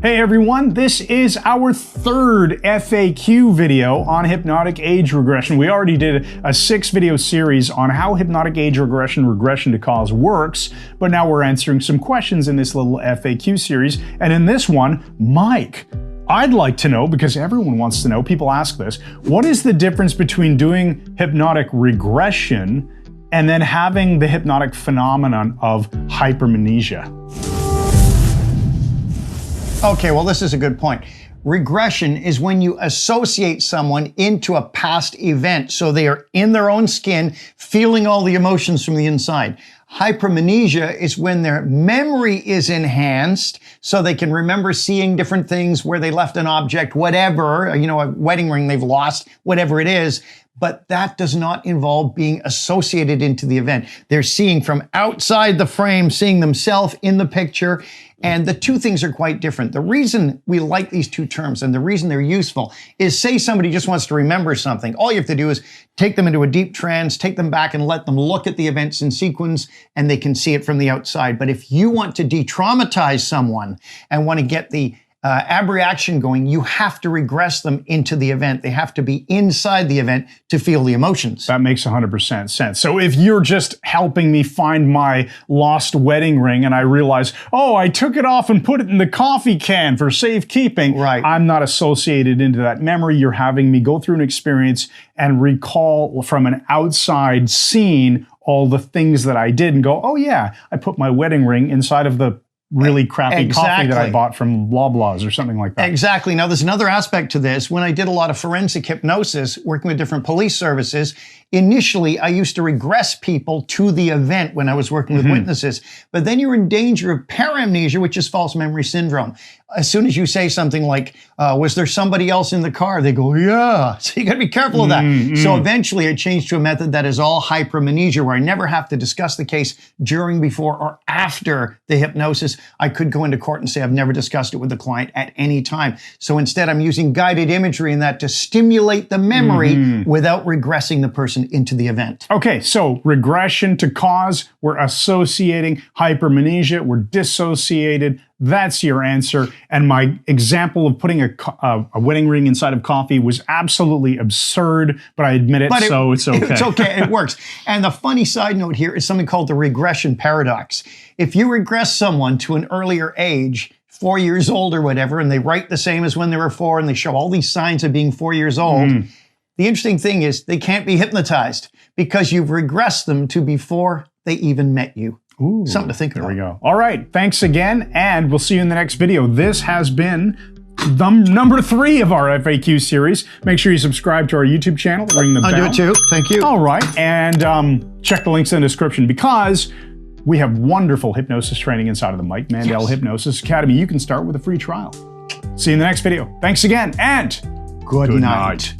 Hey everyone, this is our third FAQ video on hypnotic age regression. We already did a 6-video series on how hypnotic age regression to cause works, but now we're answering some questions in this little FAQ series. And in this one, Mike, I'd like to know, because everyone wants to know, people ask this, what is the difference between doing hypnotic regression and then having the hypnotic phenomenon of hypermnesia? Okay, well, this is a good point. Regression is when you associate someone into a past event, so they are in their own skin, feeling all the emotions from the inside. Hypermnesia is when their memory is enhanced, so they can remember seeing different things, where they left an object, whatever, a wedding ring they've lost, whatever it is. But that does not involve being associated into the event. They're seeing from outside the frame, seeing themselves in the picture, and the two things are quite different. The reason we like these two terms and the reason they're useful is, say somebody just wants to remember something. All you have to do is take them into a deep trance, take them back and let them look at the events in sequence, and they can see it from the outside. But if you want to de-traumatize someone and want to get the abreaction going, you have to regress them into the event. They have to be inside the event to feel the emotions. That makes 100% sense. So if you're just helping me find my lost wedding ring and I realize, oh, I took it off and put it in the coffee can for safekeeping, right, I'm not associated into that memory. You're having me go through an experience and recall from an outside scene all the things that I did and go, oh yeah, I put my wedding ring inside of the really crappy coffee that I bought from Loblaws or something like that. Exactly. Now, there's another aspect to this. When I did a lot of forensic hypnosis, working with different police services, initially, I used to regress people to the event when I was working with witnesses. But then you're in danger of paramnesia, which is false memory syndrome. As soon as you say something like, was there somebody else in the car? They go, yeah. So you got to be careful of that. So eventually I changed to a method that is all hypermnesia, where I never have to discuss the case during, before, or after the hypnosis. I could go into court and say I've never discussed it with the client at any time. So instead, I'm using guided imagery in that to stimulate the memory without regressing the person into the event. Okay, so regression to cause, we're associating. Hypermnesia, we're dissociated. That's your answer. And my example of putting a wedding ring inside of coffee was absolutely absurd, but I admit it, so it's okay. It's okay, it works. And the funny side note here is something called the regression paradox. If you regress someone to an earlier age, 4 years old or whatever, and they write the same as when they were 4, and they show all these signs of being 4 years old, the interesting thing is they can't be hypnotized because you've regressed them to before they even met you. Ooh, something to think about. There we go. All right, thanks again, and we'll see you in the next video. This has been number 3 of our FAQ series. Make sure you subscribe to our YouTube channel, ring the bell. I'll do it too, thank you. All right, and check the links in the description, because we have wonderful hypnosis training inside of the Mike Mandel Hypnosis Academy. You can start with a free trial. See you in the next video. Thanks again, and good night.